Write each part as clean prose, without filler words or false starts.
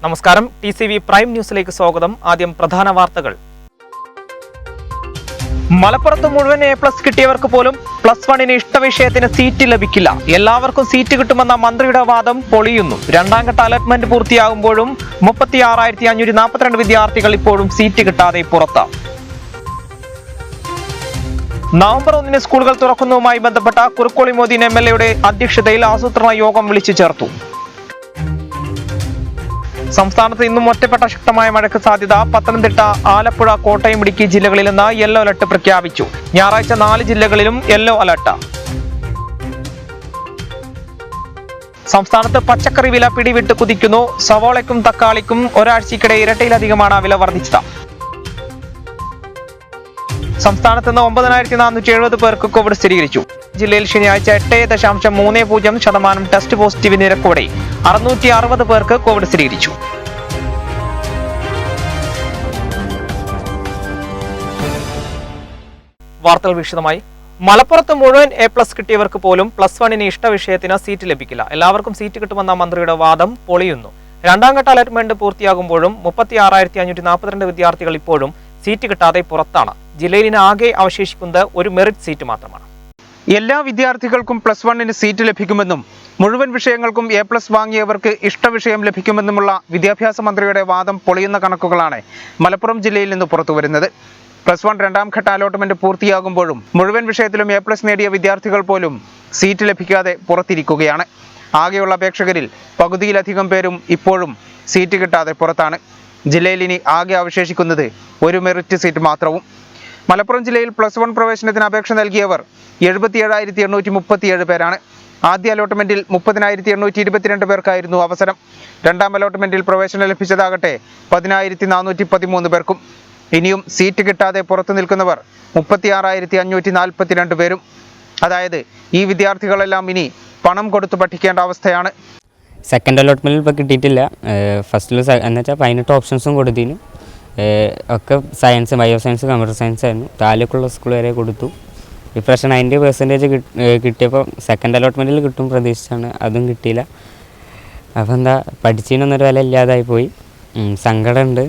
നമസ്കാരം, TCV prime ന്യൂസിലേക്ക് സ്വാഗതം. ആദ്യം പ്രധാന വാർത്തകൾ. മലപ്പുറത്ത് മുഴുവൻ A+ കിട്ടിയവർക്ക് പോലും +1 ഇഷ്ടവിഷയത്തിന് സീറ്റ് ലഭിക്കില്ല. എല്ലാവർക്കും സീറ്റ് കിട്ടുമെന്ന മന്ത്രിയുടെ വാദം പൊളിയുന്നു. രണ്ടാം ഘട്ട അലോട്ട്മെന്റ് പൂർത്തിയാകുമ്പോഴും 36,542 വിദ്യാർത്ഥികൾ ഇപ്പോഴും സീറ്റ് കിട്ടാതെ പുറത്ത്. നവംബർ 1 സ്കൂളുകൾ തുറക്കുന്നതുമായി ബന്ധപ്പെട്ട കുറുക്കോളി മൊയ്തീൻ MLA അധ്യക്ഷതയിൽ ആസൂത്രണ യോഗം വിളിച്ചു ചേർത്തു. സംസ്ഥാനത്ത് ഇന്നും ഒറ്റപ്പെട്ട ശക്തമായ മഴയ്ക്ക് സാധ്യത. പത്തനംതിട്ട, ആലപ്പുഴ, കോട്ടയം, ഇടുക്കി ജില്ലകളിൽ നിന്ന് യെല്ലോ അലർട്ട് പ്രഖ്യാപിച്ചു. ഞായറാഴ്ച 4 ജില്ലകളിലും യെല്ലോ അലർട്ട്. സംസ്ഥാനത്ത് പച്ചക്കറി വില പിടിവിട്ട് കുതിക്കുന്നു. സവോളയ്ക്കും തക്കാളിക്കും ഒരാഴ്ചയ്ക്കിടെ ഇരട്ടിയിലധികമാണ് വില വർദ്ധിച്ചത്. സംസ്ഥാനത്ത് നിന്ന് 9,470 പേർക്ക് കോവിഡ് സ്ഥിരീകരിച്ചു. ജില്ലയിൽ ശനിയാഴ്ച 8.30% ടെസ്റ്റ് പോസിറ്റീവ് നിരക്കോടെ 660 പേർക്ക് കോവിഡ് സ്ഥിരീകരിച്ചു. വാർത്തകൾ വിശദമായി. മലപ്പുറത്ത് മുഴുവൻ A+ കിട്ടിയവർക്ക് പോലും +1 ഇഷ്ടവിഷയത്തിന് സീറ്റ് ലഭിക്കില്ല. എല്ലാവർക്കും സീറ്റ് കിട്ടുമെന്ന മന്ത്രിയുടെ വാദം പൊളിയുന്നു. രണ്ടാം ഘട്ട അലോട്ട്മെന്റ് പൂർത്തിയാകുമ്പോഴും 36,542 വിദ്യാർത്ഥികൾ ഇപ്പോഴും സീറ്റ് കിട്ടാതെ പുറത്താണ്. ജില്ലയിൽ ആകെ അവശേഷിക്കുന്നത് ഒരു മെറിറ്റ് സീറ്റ് മാത്രമാണ്. എല്ലാ വിദ്യാർത്ഥികൾക്കും +1 സീറ്റ് ലഭിക്കുമെന്നും മുഴുവൻ വിഷയങ്ങൾക്കും A+ വാങ്ങിയവർക്ക് ഇഷ്ടവിഷയം ലഭിക്കുമെന്നുമുള്ള വിദ്യാഭ്യാസ മന്ത്രിയുടെ വാദം പൊളിയുന്ന കണക്കുകളാണ് മലപ്പുറം ജില്ലയിൽ നിന്ന് പുറത്തുവരുന്നത്. +1 രണ്ടാം ഘട്ട അലോട്ട്മെന്റ് പൂർത്തിയാകുമ്പോഴും മുഴുവൻ വിഷയത്തിലും A+ നേടിയ വിദ്യാർത്ഥികൾ പോലും സീറ്റ് ലഭിക്കാതെ പുറത്തിരിക്കുകയാണ്. ആകെയുള്ള അപേക്ഷകരിൽ പകുതിയിലധികം പേരും ഇപ്പോഴും സീറ്റ് കിട്ടാതെ പുറത്താണ്. ജില്ലയിൽ ഇനി ആകെ അവശേഷിക്കുന്നത് ഒരു മെറിറ്റ് സീറ്റ് മാത്രവും. മലപ്പുറം ജില്ലയിൽ +1 പ്രവേശനത്തിന് അപേക്ഷ നൽകിയവർ 77,837 പേരാണ്. ആദ്യ അലോട്ട്മെന്റിൽ 30,822 പേർക്കായിരുന്നു അവസരം. രണ്ടാം അലോട്ട്മെന്റിൽ പ്രവേശനം ലഭിച്ചതാകട്ടെ 10,413 പേർക്കും. ഇനിയും സീറ്റ് കിട്ടാതെ പുറത്തു നിൽക്കുന്നവർ 36,542 പേരും. അതായത് ഈ വിദ്യാർത്ഥികളെല്ലാം ഇനി പണം കൊടുത്ത് പഠിക്കേണ്ട അവസ്ഥയാണ്. സെക്കൻഡ് അലോട്ട്മെന്റിൽ ഇപ്പോൾ കിട്ടിയിട്ടില്ല. ഫസ്റ്റിൽ എന്നുവെച്ചാൽ 18 ഓപ്ഷൻസും കൊടുത്തിരുന്നു. ഒക്കെ science, bio science, computer science ആയിരുന്നു. താലൂക്കുള്ള സ്കൂൾ വരെ കൊടുത്തു. ഇപ്രാവശ്യം 90% കിട്ടിയപ്പോൾ സെക്കൻഡ് അലോട്ട്മെൻറ്റിൽ കിട്ടും പ്രതീക്ഷിച്ചാണ്, അതും കിട്ടിയില്ല. അപ്പോൾ എന്താ പഠിച്ചതിനൊന്നൊരു വില ഇല്ലാതായി പോയി. സങ്കടമുണ്ട്.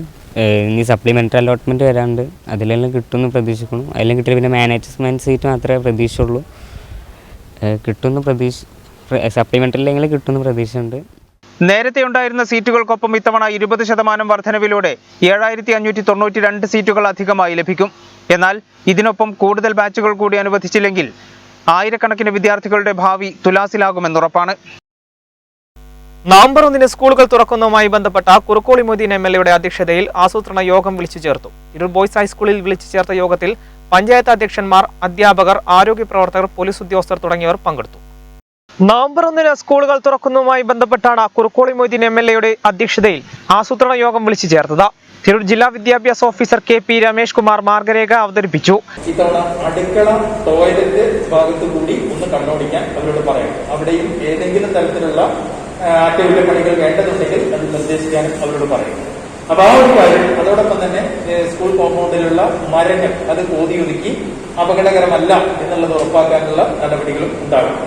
ഇനി സപ്ലിമെൻ്ററി അലോട്ട്മെൻറ്റ് വരാണ്ട്, അതിലെല്ലാം കിട്ടുമെന്ന് പ്രതീക്ഷിക്കുന്നു. അതിലും കിട്ടിയ പിന്നെ മാനേജ്മെൻറ്റ് സീറ്റ് മാത്രമേ പ്രതീക്ഷയുള്ളൂ. സപ്ലിമെൻ്ററിലെങ്കിലും കിട്ടുമെന്ന് പ്രതീക്ഷയുണ്ട്. നേരത്തെ ഉണ്ടായിരുന്ന സീറ്റുകൾക്കൊപ്പം ഇത്തവണ 20% വർധനവിലൂടെ 7,592 സീറ്റുകൾ അധികമായി ലഭിക്കും. എന്നാൽ ഇതിനൊപ്പം കൂടുതൽ ബാച്ചുകൾ കൂടി അനുവദിച്ചില്ലെങ്കിൽ ആയിരക്കണക്കിന് വിദ്യാർത്ഥികളുടെ ഭാവി തുലാസിലാകുമെന്നുറപ്പാണ്. നവംബർ 1 സ്കൂളുകൾ തുറക്കുന്നതുമായി ബന്ധപ്പെട്ട കുറുക്കോളി മൊയ്തീൻ MLA അധ്യക്ഷതയിൽ ആസൂത്രണ യോഗം വിളിച്ചു ചേർത്തു. തിരൂർ ബോയ്സ് ഹൈസ്കൂളിൽ വിളിച്ചു ചേർത്ത യോഗത്തിൽ പഞ്ചായത്ത് അധ്യക്ഷന്മാർ, അധ്യാപകർ, ആരോഗ്യ പ്രവർത്തകർ, പോലീസ് ഉദ്യോഗസ്ഥർ തുടങ്ങിയവർ പങ്കെടുത്തു. നവംബർ 1 സ്കൂളുകൾ തുറക്കുന്നതുമായി ബന്ധപ്പെട്ടാണ് കുറുക്കോളി മൊയ്തീൻ MLA അധ്യക്ഷതയിൽ ആസൂത്രണ യോഗം വിളിച്ചു ചേർത്തത്. തിരൂർ ജില്ലാ വിദ്യാഭ്യാസ ഓഫീസർ KP രമേഷ് കുമാർ മാർഗരേഖ അവതരിപ്പിച്ചു. ഇത്തവണ അടുക്കള, ടോയ്ലറ്റ് ഭാഗത്തു കൂടി ഒന്ന് കണ്ണോടിക്കാൻ അവരോട് പറയണം. അവിടെയും ഏതെങ്കിലും തരത്തിലുള്ള ആക്ടിവിറ്റി പണികൾ വേണ്ടതുണ്ടെങ്കിൽ അത് നിർദ്ദേശിക്കാനും അവരോട് പറയും. അപ്പൊ ആ ഒരു കാര്യം, അതോടൊപ്പം തന്നെ സ്കൂൾ കോമ്പൗണ്ടിലുള്ള മരങ്ങൾ അത് കോതിയൊതുക്കി അപകടകരമല്ല എന്നുള്ളത് ഉറപ്പാക്കാനുള്ള നടപടികളും ഉണ്ടാകും.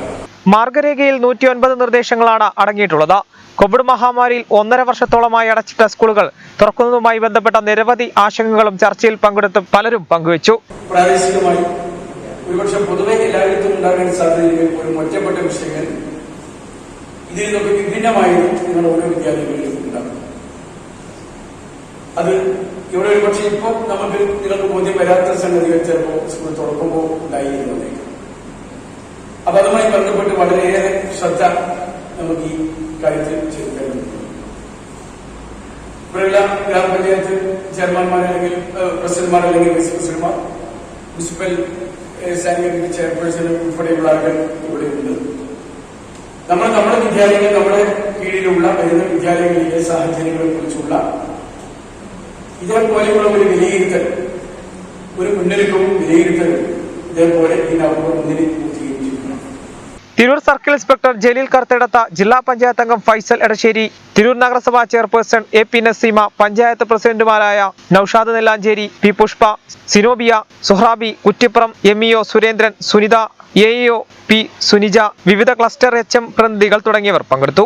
മാർഗരേഖയിൽ 109 നിർദ്ദേശങ്ങളാണ് അടങ്ങിയിട്ടുള്ളത്. കോവിഡ് മഹാമാരിയിൽ 1.5 വർഷത്തോളമായി അടച്ചിട്ട സ്കൂളുകൾ തുറക്കുന്നതുമായി ബന്ധപ്പെട്ട നിരവധി ആശങ്കകളും ചർച്ചയിൽ പങ്കെടുത്ത് പലരും പങ്കുവച്ചു. പ്രാദേശികമായി ഒരുപക്ഷെ പൊതുവെ എല്ലായിടത്തും ഉണ്ടാകാൻ സാധ്യതയുള്ള ഒരു ഒറ്റപ്പെട്ട വിഷയങ്ങൾ ഇതിൽ നിന്നൊക്കെ വിഭിന്നമായി നിങ്ങൾ ഓരോ വിദ്യാലയങ്ങളിലും ഉണ്ടാകും. അത് ഇവിടെ ഒരുപക്ഷെ ഇപ്പോൾ നമുക്ക് നിങ്ങൾക്ക് ബോധ്യം വരാത്ത സംഗതികൾ ചിലപ്പോൾ സ്കൂൾ തുറക്കുമ്പോൾ ഉണ്ടായിരുന്നതേക്കും. അപ്പൊ അതുമായി ബന്ധപ്പെട്ട് വളരെയേറെ ശ്രദ്ധ നമുക്ക് ഈ കാര്യത്തിൽ ചെയ്തിട്ടുണ്ട്. ഇവിടെയുള്ള ഗ്രാമപഞ്ചായത്ത് ചെയർമാൻമാർ, അല്ലെങ്കിൽ പ്രസിഡന്റ്മാർ, അല്ലെങ്കിൽ വൈസ് പ്രസിഡന്റ്മാർ, മുനിസിപ്പൽ സ്റ്റാൻഡിംഗ് കമ്മിറ്റി ചെയർപേഴ്സൺ ഉൾപ്പെടെയുള്ള ആളുകൾ ഇവിടെ ഉണ്ട്. നമ്മുടെ വിദ്യാലയങ്ങൾ, നമ്മുടെ കീഴിലുള്ള വരുന്ന വിദ്യാലയങ്ങളിലെ സാഹചര്യങ്ങളെ കുറിച്ചുള്ള ഇതേപോലെയുള്ള ഒരു വിലയിരുത്തൽ, ഒരു മുന്നൊരുക്കവും വിലയിരുത്തലും ഇതേപോലെ ഈ November 1 Tirur circle inspector Jaleel Karthedath, ജില്ലാ പഞ്ചായത്ത് അംഗം ഫൈസൽ എടശ്ശേരി, തിരൂർ നഗരസഭാ ചെയർപേഴ്സൺ AP നസീമ, പഞ്ചായത്ത് പ്രസിഡന്റുമാരായ Naushad Nellancheri, P Pushpa, Zenobia, Suhrabi, Kuttippuram, MEO Surendran, Sunitha, AEO P Sunija, വിവിധ ക്ലസ്റ്റർ HM പ്രതിനിധികൾ തുടങ്ങിയവർ പങ്കെടുത്തു.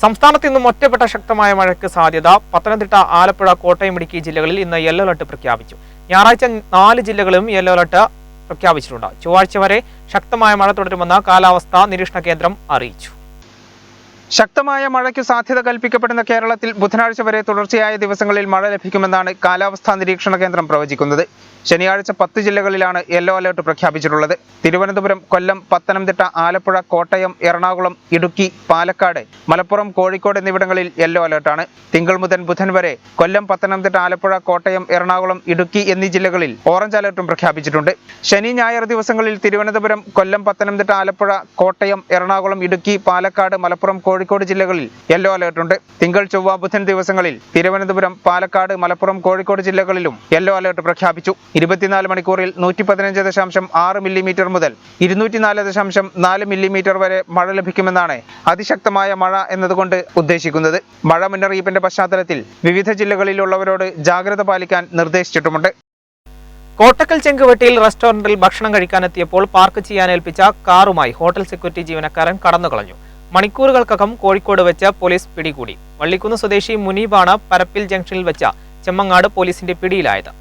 സംസ്ഥാനത്ത് ഇന്നും ഒറ്റപ്പെട്ട ശക്തമായ മഴയ്ക്ക് സാധ്യത. പത്തനംതിട്ട, ആലപ്പുഴ, കോട്ടയം, ഇടുക്കി ജില്ലകളിൽ ഇന്ന് യെല്ലോ അലർട്ട് പ്രഖ്യാപിച്ചു. ഞായറാഴ്ച 4 ജില്ലകളിലും യെല്ലോ അലർട്ട് പ്രഖ്യാപിച്ചിട്ടുണ്ട്. ചൊവ്വാഴ്ച വരെ ശക്തമായ മഴ തുടരുമെന്ന് കാലാവസ്ഥാ നിരീക്ഷണ കേന്ദ്രം അറിയിച്ചു. ശക്തമായ മഴയ്ക്ക് സാധ്യത കൽപ്പിക്കപ്പെടുന്ന കേരളത്തിൽ ബുധനാഴ്ച വരെ തുടർച്ചയായ ദിവസങ്ങളിൽ മഴ ലഭിക്കുമെന്നാണ് കാലാവസ്ഥാ നിരീക്ഷണ കേന്ദ്രം പ്രവചിക്കുന്നത്. ശനിയാഴ്ച 10 ജില്ലകളിലാണ് യെല്ലോ അലർട്ട് പ്രഖ്യാപിച്ചിട്ടുള്ളത്. തിരുവനന്തപുരം, കൊല്ലം, പത്തനംതിട്ട, ആലപ്പുഴ, കോട്ടയം, എറണാകുളം, ഇടുക്കി, പാലക്കാട്, മലപ്പുറം, കോഴിക്കോട് എന്നിവിടങ്ങളിൽ യെല്ലോ അലർട്ടാണ്. തിങ്കൾ മുതൽ ബുധൻ വരെ കൊല്ലം, പത്തനംതിട്ട, ആലപ്പുഴ, കോട്ടയം, എറണാകുളം, ഇടുക്കി എന്നീ ജില്ലകളിൽ ഓറഞ്ച് അലർട്ടും പ്രഖ്യാപിച്ചിട്ടുണ്ട്. ശനി, ഞായർ ദിവസങ്ങളിൽ തിരുവനന്തപുരം, കൊല്ലം, പത്തനംതിട്ട, ആലപ്പുഴ, കോട്ടയം, എറണാകുളം, ഇടുക്കി, പാലക്കാട്, മലപ്പുറം, കോഴിക്കോട് ജില്ലകളിൽ യെല്ലോ അലർട്ടുണ്ട്. തിങ്കൾ, ചൊവ്വ, ബുധൻ ദിവസങ്ങളിൽ തിരുവനന്തപുരം, പാലക്കാട്, മലപ്പുറം, കോഴിക്കോട് ജില്ലകളിലും യെല്ലോ അലർട്ട് പ്രഖ്യാപിച്ചു. 24 മണിക്കൂറിൽ 115.6 മില്ലിമീറ്റർ മുതൽ 204.4 മില്ലിമീറ്റർ വരെ മഴ ലഭിക്കുമെന്നാണ് അതിശക്തമായ മഴ എന്നതുകൊണ്ട് ഉദ്ദേശിക്കുന്നത്. മഴ മുന്നറിയിപ്പിന്റെ പശ്ചാത്തലത്തിൽ വിവിധ ജില്ലകളിലുള്ളവരോട് ജാഗ്രത പാലിക്കാൻ നിർദ്ദേശിച്ചിട്ടുമുണ്ട്. കോട്ടക്കൽ ചെങ്കുവെട്ടിയിൽ റെസ്റ്റോറന്റിൽ ഭക്ഷണം കഴിക്കാനെത്തിയപ്പോൾ പാർക്ക് ചെയ്യാൻ ഏൽപ്പിച്ച കാറുമായി ഹോട്ടൽ സെക്യൂരിറ്റി ജീവനക്കാരൻ കടന്നുകളഞ്ഞു. മണിക്കൂറുകൾക്കകം കോഴിക്കോട് വെച്ച് പോലീസ് പിടികൂടി. വള്ളിക്കുന്ന് സ്വദേശി മുനീബാണ് പരപ്പിൽ ജംഗ്ഷനിൽ വെച്ച ചെമ്മങ്ങാട് പോലീസിന്റെ പിടിയിലായത്.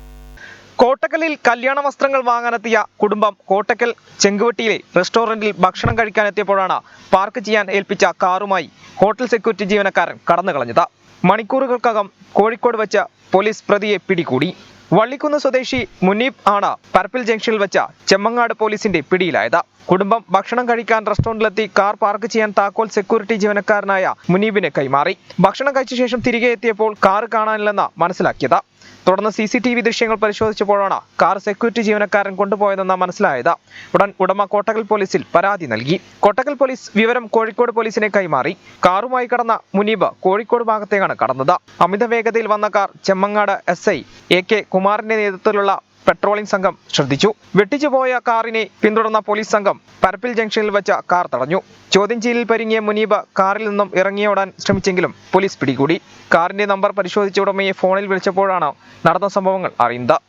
കോട്ടക്കലിൽ കല്യാണ വസ്ത്രങ്ങൾ വാങ്ങാനെത്തിയ കുടുംബം കോട്ടക്കൽ ചെങ്കുവെട്ടിയിലെ റെസ്റ്റോറന്റിൽ ഭക്ഷണം കഴിക്കാനെത്തിയപ്പോഴാണ് പാർക്ക് ചെയ്യാൻ ഏൽപ്പിച്ച കാറുമായി ഹോട്ടൽ സെക്യൂരിറ്റി ജീവനക്കാരൻ കടന്നുകളഞ്ഞത്. മണിക്കൂറുകൾക്കകം കോഴിക്കോട് വെച്ച് പോലീസ് പ്രതിയെ പിടികൂടി. വള്ളിക്കുന്ന് സ്വദേശി മുനീബ് ആണ് പരപ്പിൽ ജംഗ്ഷനിൽ വെച്ച ചെമ്മങ്ങാട് പോലീസിന്റെ പിടിയിലായത്. കുടുംബം ഭക്ഷണം കഴിക്കാൻ റെസ്റ്റോറന്റിലെത്തി കാർ പാർക്ക് ചെയ്യാൻ താക്കോൽ സെക്യൂരിറ്റി ജീവനക്കാരനായ മുനീബിനെ കൈമാറി. ഭക്ഷണം കഴിച്ച ശേഷം തിരികെ എത്തിയപ്പോൾ കാർ കാണാനില്ലെന്ന് മനസ്സിലാക്കിയത്. തുടർന്ന് CCTV ദൃശ്യങ്ങൾ പരിശോധിച്ചപ്പോഴാണ് കാർ സെക്യൂരിറ്റി ജീവനക്കാരൻ കൊണ്ടുപോയതെന്ന് മനസ്സിലായത്. ഉടൻ ഉടമ കോട്ടക്കൽ പോലീസിൽ പരാതി നൽകി. കോട്ടക്കൽ പോലീസ് വിവരം കോഴിക്കോട് പോലീസിനെ കൈമാറി. കാറുമായി കടന്ന മുനീബ് കോഴിക്കോട് ഭാഗത്തേക്കാണ് കടന്നത്. അമിത വേഗതയിൽ വന്ന കാർ ചെമ്മങ്ങാട് SI AK കുമാറിന്റെ നേതൃത്വത്തിലുള്ള പെട്രോളിംഗ് സംഘം ശ്രദ്ധിച്ചു. വെട്ടിച്ചുപോയ കാറിനെ പിന്തുടർന്ന പോലീസ് സംഘം പരപ്പിൽ ജംഗ്ഷനിൽ വെച്ച കാർ തടഞ്ഞു. ചോദ്യം ചെയ്യലിൽ പരിങ്ങിയ മുനീബ് കാറിൽ നിന്നും ഇറങ്ങിയോടാൻ ശ്രമിച്ചെങ്കിലും പോലീസ് പിടികൂടി. കാറിന്റെ നമ്പർ പരിശോധിച്ച ഉടമയെ ഫോണിൽ വിളിച്ചപ്പോഴാണ് നടന്ന സംഭവങ്ങൾ അറിയുന്നത്.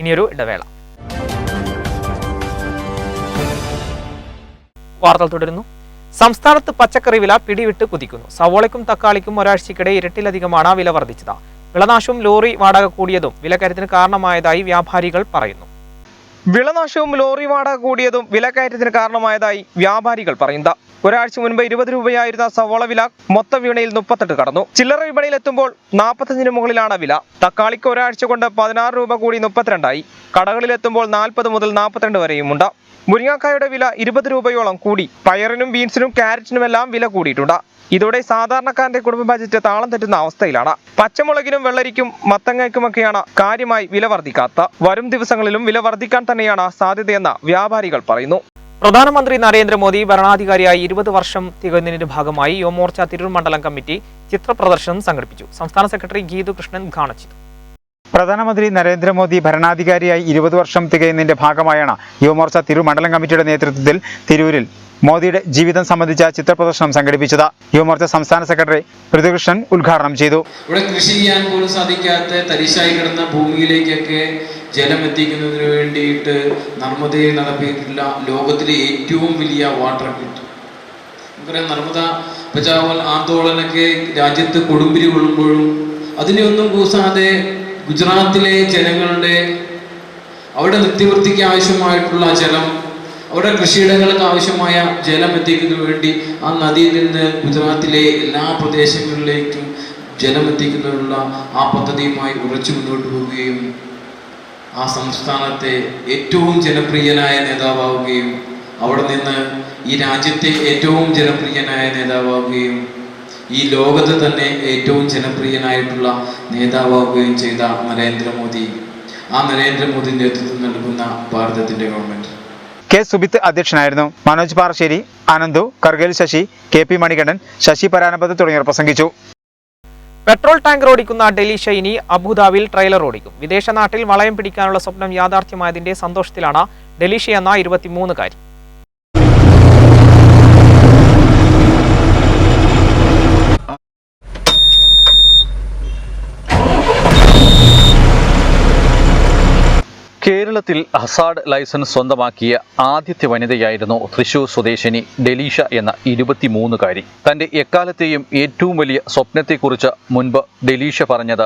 ഇനിയൊരു ഇടവേള. വാർത്തകൾ തുടരുന്നു. സംസ്ഥാനത്ത് പച്ചക്കറി വില പിടിവിട്ട് കുതിക്കുന്നു. സവോളയ്ക്കും തക്കാളിക്കും ഒരാഴ്ചക്കിടെ ഇരട്ടിലധികമാണ് വില വർദ്ധിച്ചത്. വിളനാശവും ലോറി വാടക കൂടിയതും വിലക്കയറ്റത്തിന് കാരണമായതായി വ്യാപാരികൾ പറയുന്നു. വിളനാശവും ലോറി വാടക കൂടിയതും വിലക്കയറ്റത്തിന് കാരണമായതായി വ്യാപാരികൾ പറയുന്നത്. ഒരാഴ്ച മുൻപ് 20 രൂപയായിരുന്ന സവോള വില മൊത്ത വിപണിയിൽ 38 കടന്നു. ചില്ലറ വിപണിയിൽ എത്തുമ്പോൾ 45 മുകളിലാണ് വില. തക്കാളിക്ക് ഒരാഴ്ച കൊണ്ട് 16 രൂപ കൂടി 32 ആയി. കടകളിലെത്തുമ്പോൾ 40 മുതൽ 42 വരെയുമുണ്ട്. മുരിങ്ങക്കായുടെ വില 20 രൂപയോളം കൂടി. പയറിനും ബീൻസിനും ക്യാരറ്റിനുമെല്ലാം വില കൂടിയിട്ടുണ്ട്. ഇതോടെ സാധാരണക്കാരന്റെ കുടുംബ ബജറ്റ് താളം തെറ്റുന്ന അവസ്ഥയിലാണ്. പച്ചമുളകിനും വെള്ളരിക്കും മത്തങ്ങയ്ക്കുമൊക്കെയാണ് കാര്യമായി വില വർദ്ധിക്കാത്ത. വരും ദിവസങ്ങളിലും വില വർദ്ധിക്കാൻ തന്നെയാണ് സാധ്യതയെന്ന് വ്യാപാരികൾ പറയുന്നു. പ്രധാനമന്ത്രി നരേന്ദ്രമോദി ഭരണാധികാരിയായി 20 വർഷം തികയുന്നതിന്റെ ഭാഗമായി യുവമോർച്ച തിരൂർ മണ്ഡലം കമ്മിറ്റി ചിത്രപ്രദർശനം സംഘടിപ്പിച്ചു. സംസ്ഥാന സെക്രട്ടറി ഗീതു കൃഷ്ണൻ ഉദ്ഘാടനം ചെയ്തു. പ്രധാനമന്ത്രി നരേന്ദ്രമോദി ഭരണാധികാരിയായി 20 വർഷം തികയുന്നതിന്റെ ഭാഗമായാണ് യുവമോർച്ച തിരൂർ മണ്ഡലം കമ്മിറ്റിയുടെ നേതൃത്വത്തിൽ തിരൂരിൽ മോദിയുടെ ജീവിതം സംബന്ധിച്ച ചിത്രപ്രദർശനം സംഘടിപ്പിച്ചത്. യുവമോർച്ച സംസ്ഥാന സെക്രട്ടറി ഋതുകൃഷ്ണൻ ഉദ്ഘാടനം ചെയ്തു. ഇവിടെ കൃഷി ചെയ്യാൻ പോലും സാധിക്കാത്ത തരിശായി കിടന്ന ഭൂമിയിലേക്കൊക്കെ ജലം എത്തിക്കുന്നതിന് വേണ്ടിയിട്ട് നർമ്മദയിൽ നടത്തിയിട്ടുള്ള ലോകത്തിലെ ഏറ്റവും വലിയ വാട്ടർ കിറ്റ്. നമുക്കറിയാം, നർമ്മദ ബചാവോ ആന്തോളനൊക്കെ രാജ്യത്ത് കൊടുമ്പിരി കൊള്ളുമ്പോഴും അതിനെയൊന്നും കൂസാതെ ഗുജറാത്തിലെ ജനങ്ങളുടെ അവരുടെ നിത്യവൃത്തിക്ക് ആവശ്യമായിട്ടുള്ള ജലം, അവരുടെ കൃഷിയിടങ്ങൾക്ക് ആവശ്യമായ ജലം എത്തിക്കുന്നതിന് വേണ്ടി ആ നദിയിൽ നിന്ന് ഗുജറാത്തിലെ എല്ലാ പ്രദേശങ്ങളിലേക്കും ജലം എത്തിക്കുന്നതിനുള്ള ആ പദ്ധതിയുമായി ഉറച്ചു മുന്നോട്ട് പോവുകയും ആ സംസ്ഥാനത്തെ ഏറ്റവും ജനപ്രിയനായ നേതാവാവുകയും അവിടെ നിന്ന് ഈ രാജ്യത്തെ ഏറ്റവും ജനപ്രിയനായ നേതാവാവുകയും ഈ ലോകത്ത് തന്നെ ഏറ്റവും ജനപ്രിയനായിട്ടുള്ള നേതാവാവുകയും ചെയ്ത നരേന്ദ്രമോദി, ആ നരേന്ദ്രമോദി നേതൃത്വം നൽകുന്ന ഭാരതത്തിന്റെ ഗവൺമെന്റ്. കെ സുബിത്ത് അധ്യക്ഷനായിരുന്നു. മനോജ് പാറശ്ശേരി, അനന്തു, കർഗേൽ ശശി, KP മണികണ്ഠൻ, ശശി പരാനപത് തുടങ്ങിയവർ പ്രസംഗിച്ചു. പെട്രോൾ ടാങ്കർ ഓടിക്കുന്ന ഡെലീഷ ഇനി അബുദാബിയിൽ ട്രെയിലർ ഓടിക്കും. വിദേശ നാട്ടിൽ വളയം പിടിക്കാനുള്ള സ്വപ്നം യാഥാർത്ഥ്യമായതിന്റെ സന്തോഷത്തിലാണ് ഡെലീഷ എന്ന 23-കാരി. കേരള കേരളത്തിൽ ഹസാർഡ് ലൈസൻസ് സ്വന്തമാക്കിയ ആദ്യത്തെ വനിതയായിരുന്നു തൃശൂർ സ്വദേശിനി ഡെലീഷ എന്ന 23-കാരി. തന്റെ എക്കാലത്തെയും ഏറ്റവും വലിയ സ്വപ്നത്തെക്കുറിച്ച് മുൻപ് ഡെലീഷ പറഞ്ഞത്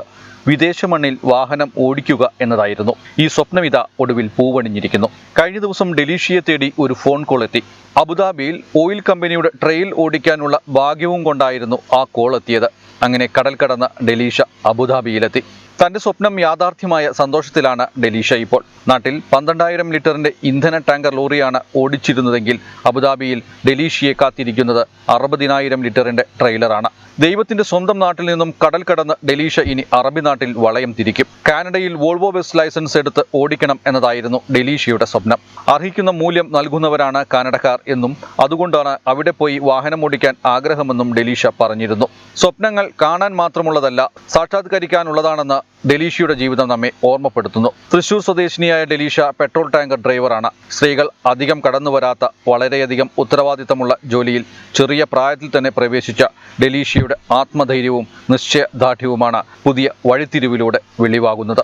വിദേശ മണ്ണിൽ വാഹനം ഓടിക്കുക എന്നതായിരുന്നു. ഈ സ്വപ്നമിത ഒടുവിൽ പൂവണിഞ്ഞിരിക്കുന്നു. കഴിഞ്ഞ ദിവസം ഡെലീഷയെ തേടി ഒരു ഫോൺ കോൾ എത്തി. അബുദാബിയിൽ ഓയിൽ കമ്പനിയുടെ ട്രെയിൽ ഓടിക്കാനുള്ള ഭാഗ്യവും കൊണ്ടായിരുന്നു ആ കോൾ എത്തിയത്. അങ്ങനെ കടൽ കടന്ന ഡെലീഷ അബുദാബിയിലെത്തി. തന്റെ സ്വപ്നം യാഥാർത്ഥ്യമായ സന്തോഷത്തിലാണ് ഡെലീഷ ഇപ്പോൾ. നാട്ടിൽ 12,000 ലിറ്ററിന്റെ ഇന്ധന ടാങ്കർ ലോറിയാണ് ഓടിച്ചിരുന്നതെങ്കിൽ അബുദാബിയിൽ ഡെലീഷയെ കാത്തിരിക്കുന്നത് 60,000 ലിറ്ററിന്റെ ട്രെയിലറാണ്. ദൈവത്തിന്റെ സ്വന്തം നാട്ടിൽ നിന്നും കടൽ കടന്ന് ഡെലീഷ ഇനി അറബി നാട്ടിൽ വളയം തിരിക്കും. കാനഡയിൽ വോൾവോ ബസ് ലൈസൻസ് എടുത്ത് ഓടിക്കണം എന്നതായിരുന്നു ഡെലീഷയുടെ സ്വപ്നം. അർഹിക്കുന്ന മൂല്യം നൽകുന്നവരാണ് കാനഡക്കാർ എന്നും അതുകൊണ്ടാണ് അവിടെ പോയി വാഹനം ഓടിക്കാൻ ആഗ്രഹമെന്നും ഡെലീഷ പറഞ്ഞിരുന്നു. സ്വപ്നങ്ങൾ കാണാൻ മാത്രമുള്ളതല്ല, സാക്ഷാത്കരിക്കാനുള്ളതാണെന്ന് ഡെലീഷയുടെ ജീവിതം നമ്മെ ഓർമ്മപ്പെടുത്തുന്നു. തൃശൂർ സ്വദേശിനിയായ ഡെലീഷ പെട്രോൾ ടാങ്കർ ഡ്രൈവറാണ്. സ്ത്രീകൾ അധികം കടന്നുവരാത്ത വളരെയധികം ഉത്തരവാദിത്തമുള്ള ജോലിയിൽ ചെറിയ പ്രായത്തിൽ തന്നെ പ്രവേശിച്ച ഡെലീഷയുടെ ആത്മധൈര്യവും നിശ്ചയദാർഢ്യവുമാണ് പുതിയ വഴിത്തിരിവിലൂടെ വെളിവാകുന്നത്.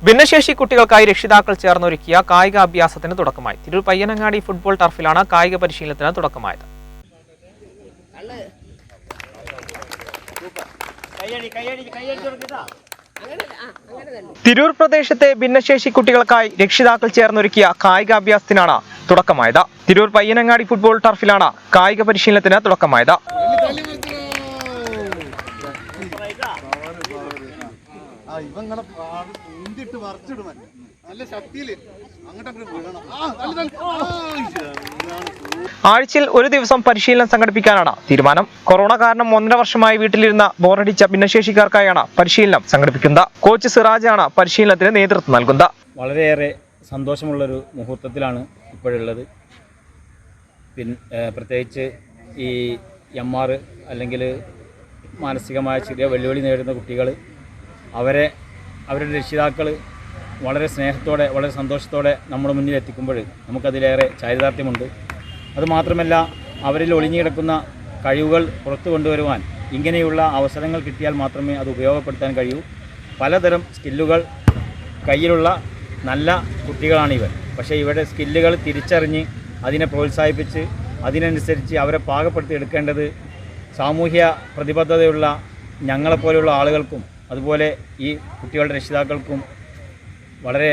ഭിന്നശേഷി കുട്ടികൾക്കായി രക്ഷിതാക്കൾ ചേർന്നൊരുക്കിയ കായിക അഭ്യാസത്തിന് തുടക്കമായി. തിരൂർ പയ്യനങ്ങാടി ഫുട്ബോൾ ടർഫിലാണ് കായിക പരിശീലനത്തിന് തുടക്കമായത്. തിരൂർ പ്രദേശത്തെ ഭിന്നശേഷി കുട്ടികൾക്കായി രക്ഷിതാക്കൾ ചേർന്നൊരുക്കിയ കായികാഭ്യാസത്തിനാണ് തുടക്കമായത്. തിരൂർ പയ്യനങ്ങാടി ഫുട്ബോൾ ടർഫിലാണ് കായിക പരിശീലനത്തിന് തുടക്കമായത്. ആഴ്ചയിൽ ഒരു ദിവസം പരിശീലനം സംഘടിപ്പിക്കാനാണ് തീരുമാനം. കൊറോണ കാരണം 1.5 വർഷമായി വീട്ടിലിരുന്ന ബോറടിച്ച ഭിന്നശേഷിക്കാർക്കായാണ് പരിശീലനം സംഘടിപ്പിക്കുന്നത്. കോച്ച് സിറാജാണ് പരിശീലനത്തിന് നേതൃത്വം നൽകുന്നത്. വളരെയേറെ സന്തോഷമുള്ളൊരു മുഹൂർത്തത്തിലാണ് ഇപ്പോഴുള്ളത്. പ്രത്യേകിച്ച് ഈ MR അല്ലെങ്കിൽ മാനസികമായ ചെറിയ വെല്ലുവിളി നേരിടുന്ന കുട്ടികൾ അവരുടെ രക്ഷിതാക്കൾ വളരെ സ്നേഹത്തോടെ വളരെ സന്തോഷത്തോടെ നമ്മുടെ മുന്നിൽ എത്തിക്കുമ്പോൾ നമുക്കതിലേറെ ചാരിതാർത്ഥ്യമുണ്ട്. അതുമാത്രമല്ല, അവരിൽ ഒളിഞ്ഞുകിടക്കുന്ന കഴിവുകൾ പുറത്തു കൊണ്ടുവരുവാൻ ഇങ്ങനെയുള്ള അവസരങ്ങൾ കിട്ടിയാൽ മാത്രമേ അത് ഉപയോഗപ്പെടുത്താൻ കഴിയൂ. പലതരം സ്കില്ലുകൾ കയ്യിലുള്ള നല്ല കുട്ടികളാണിവർ. പക്ഷേ ഇവരുടെ സ്കില്ലുകൾ തിരിച്ചറിഞ്ഞ് അതിനെ പ്രോത്സാഹിപ്പിച്ച് അതിനനുസരിച്ച് അവരെ പാകപ്പെടുത്തി എടുക്കേണ്ടത് സാമൂഹ്യ പ്രതിബദ്ധതയുള്ള ഞങ്ങളെപ്പോലെയുള്ള ആളുകൾക്കും അതുപോലെ ഈ കുട്ടികളുടെ രക്ഷിതാക്കൾക്കും വളരെ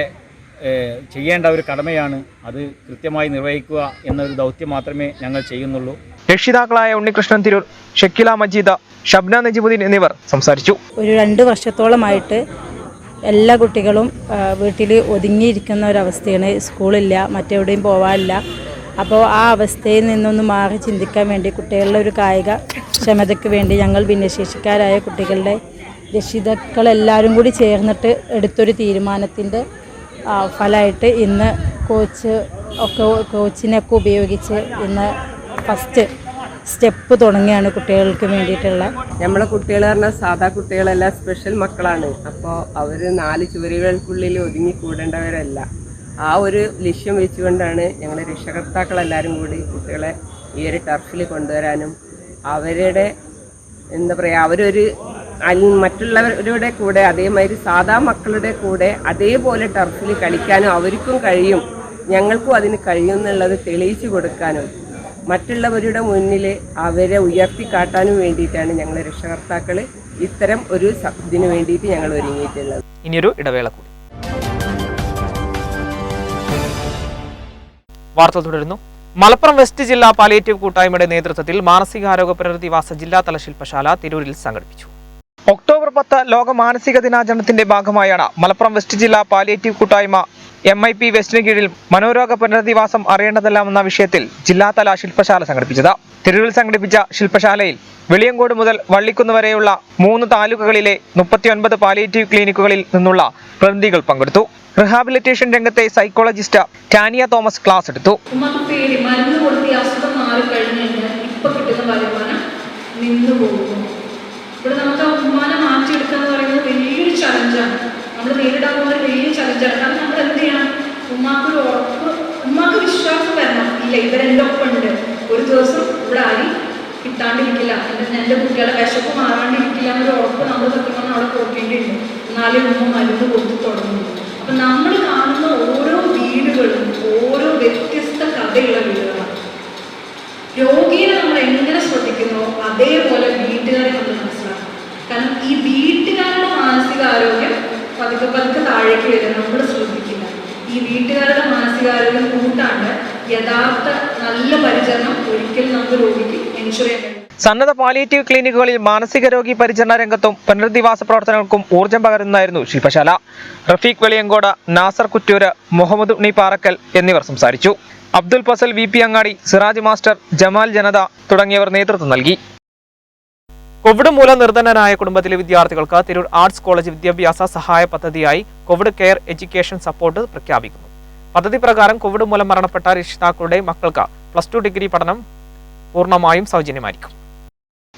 ചെയ്യേണ്ട ഒരു കടമയാണ്. അത് കൃത്യമായി നിർവഹിക്കുക എന്നൊരു ദൗത്യം മാത്രമേ ഞങ്ങൾ ചെയ്യുന്നുള്ളൂ. രക്ഷിതാക്കളായ ഉണ്ണികൃഷ്ണൻ തിരൂർ, ഷക്കില മജീദ, ഷബ്ന നജിബുദ്ദീൻ എന്നിവർ സംസാരിച്ചു. ഒരു 2 വർഷത്തോളമായിട്ട് എല്ലാ കുട്ടികളും വീട്ടിൽ ഒതുങ്ങിയിരിക്കുന്ന ഒരവസ്ഥയാണ്. സ്കൂളില്ല, മറ്റെവിടെയും പോകാനില്ല. അപ്പോൾ ആ അവസ്ഥയിൽ നിന്നൊന്ന് മാറി ചിന്തിക്കാൻ വേണ്ടി കുട്ടികളുടെ ഒരു കായിക ക്ഷമതയ്ക്ക് വേണ്ടി ഞങ്ങൾ ഭിന്നശേഷിക്കാരായ കുട്ടികളുടെ രക്ഷിതാക്കളെല്ലാവരും കൂടി ചേർന്നിട്ട് എടുത്തൊരു തീരുമാനത്തിൻ്റെ ഫലമായിട്ട് ഇന്ന് കോച്ചിനെയൊക്കെ ഉപയോഗിച്ച് ഇന്ന് ഫസ്റ്റ് സ്റ്റെപ്പ് തുടങ്ങിയാണ് കുട്ടികൾക്ക് വേണ്ടിയിട്ടുള്ള. നമ്മളെ കുട്ടികൾ പറഞ്ഞാൽ സാധാ കുട്ടികളല്ല, സ്പെഷ്യൽ മക്കളാണ്. അപ്പോൾ അവർ 4 ചുവരുകൾക്കുള്ളിൽ ഒതുങ്ങിക്കൂടേണ്ടവരല്ല. ആ ഒരു ലക്ഷ്യം വെച്ചുകൊണ്ടാണ് ഞങ്ങൾ രക്ഷകർത്താക്കളെല്ലാവരും കൂടി കുട്ടികളെ ഈ ഒരു ടർഫിൽ കൊണ്ടുവരാനും അവരുടെ എന്താ പറയുക അവരൊരു മറ്റുള്ളവരുടെ കൂടെ അതേമാതിരി സാധാ മക്കളുടെ കൂടെ അതേപോലെ ടർഫിൽ കളിക്കാനും അവർക്കും കഴിയും, ഞങ്ങൾക്കും അതിന് കഴിയും എന്നുള്ളത് തെളിയിച്ചു കൊടുക്കാനും മറ്റുള്ളവരുടെ മുന്നിൽ അവരെ ഉയർത്തിക്കാട്ടാനും വേണ്ടിയിട്ടാണ് ഞങ്ങൾ രക്ഷകർത്താക്കൾ ഇത്തരം ഒരു ഇതിനു വേണ്ടിയിട്ട് ഞങ്ങൾ ഒരുങ്ങിയിട്ടുള്ളത്. ഇനിയൊരു ഇടവേള കൂടി. വാർത്ത തുടരുന്നു. മലപ്പുറം വെസ്റ്റ് ജില്ലാ പാലിയേറ്റീവ് കൂട്ടായ്മയുടെ നേതൃത്വത്തിൽ മാനസികാരോഗ്യ പുനരധിവാസ ജില്ലാതല ശില്പശാല തിരൂരിൽ സംഘടിപ്പിച്ചു. ഒക്ടോബർ 10 ലോക മാനസിക ദിനാചരണത്തിന്റെ ഭാഗമായാണ് മലപ്പുറം വെസ്റ്റ് ജില്ലാ പാലിയേറ്റീവ് കൂട്ടായ്മ MIP വെസ്റ്റിന് കീഴിൽ മനോരോഗ പുനരധിവാസം അറിയേണ്ടതെല്ലാം എന്ന വിഷയത്തിൽ ജില്ലാതല ശില്പശാല സംഘടിപ്പിച്ചത്. തിരൂരിൽ സംഘടിപ്പിച്ച ശില്പശാലയിൽ വെളിയങ്കോട് മുതൽ വള്ളിക്കുന്ന് വരെയുള്ള 3 താലൂക്കുകളിലെ 39 പാലിയേറ്റീവ് ക്ലിനിക്കുകളിൽ നിന്നുള്ള പ്രതിനിധികൾ പങ്കെടുത്തു. റിഹാബിലിറ്റേഷൻ രംഗത്തെ സൈക്കോളജിസ്റ്റ് ടാനിയ തോമസ് ക്ലാസ് എടുത്തു. ഇവിടെ നമുക്ക് ആ ഉമ്മാനെ മാറ്റിയെടുക്കുക എന്ന് പറയുന്നത് വലിയൊരു ചലഞ്ചാണ്. നമ്മൾ നേരിടാൻ പോകുന്ന ഒരു വലിയ ചലഞ്ചാണ്. കാരണം നമ്മൾ എന്ത് ചെയ്യണം, ഉമ്മാക്കൊരു ഉറപ്പ്, ഉമ്മാക്ക് വിശ്വാസം വരണം, ഇല്ല ഇവരെൻ്റെ ഒപ്പം ഉണ്ട്, ഒരു ദിവസം ഇവിടെ ആരും കിട്ടാണ്ടിരിക്കില്ല, എൻ്റെ കുട്ടികളെ വിശപ്പ് മാറാണ്ടിരിക്കില്ല എന്നൊരു ഉറപ്പ് നമ്മൾ സത്യം അവിടെ കൊടുക്കേണ്ടിയുണ്ട്. എന്നാലും ഉമ്മ മരുന്ന് കൊടുത്ത് തുടങ്ങുന്നു. അപ്പം നമ്മൾ കാണുന്ന ഓരോ താഴേക്ക് വരും, നമ്മൾ ശ്രദ്ധിക്കില്ല. ഈ വീട്ടുകാരുടെ മാനസികാരോഗ്യം കൂട്ടാണ്ട് യഥാർത്ഥ നല്ല പരിചരണം ഒരിക്കലും നമുക്ക് രോഗിക്ക് എൻഷുർ ചെയ്യാൻ കഴിയും. സന്നദ്ധ പാലിയേറ്റീവ് ക്ലിനിക്കുകളിൽ മാനസിക രോഗി പരിചരണ രംഗത്തും പുനരധിവാസ പ്രവർത്തനങ്ങൾക്കും ഊർജ്ജം പകരുന്നതായിരുന്നു ശില്പശാല. റഫീഖ് വെളിയങ്കോട്, നാസർ കുറ്റൂര്, മുഹമ്മദ് ഉണ്ണി പാറക്കൽ എന്നിവർ സംസാരിച്ചു. അബ്ദുൽ ഫസൽ VP അങ്ങാടി, സിറാജ് മാസ്റ്റർ, ജമാൽ ജനത തുടങ്ങിയവർ നേതൃത്വം നൽകി. കോവിഡ് മൂലം നിർധനരായ കുടുംബത്തിലെ വിദ്യാർത്ഥികൾക്ക് തിരൂർ ആർട്സ് കോളേജ് വിദ്യാഭ്യാസ സഹായ പദ്ധതിയായി കോവിഡ് കെയർ എഡ്യൂക്കേഷൻ സപ്പോർട്ട് പ്രഖ്യാപിക്കുന്നു. പദ്ധതി പ്രകാരം കോവിഡ് മൂലം മരണപ്പെട്ട രക്ഷിതാക്കളുടെ മക്കൾക്ക് +2 ഡിഗ്രി പഠനം പൂർണ്ണമായും സൗജന്യമായിരിക്കും.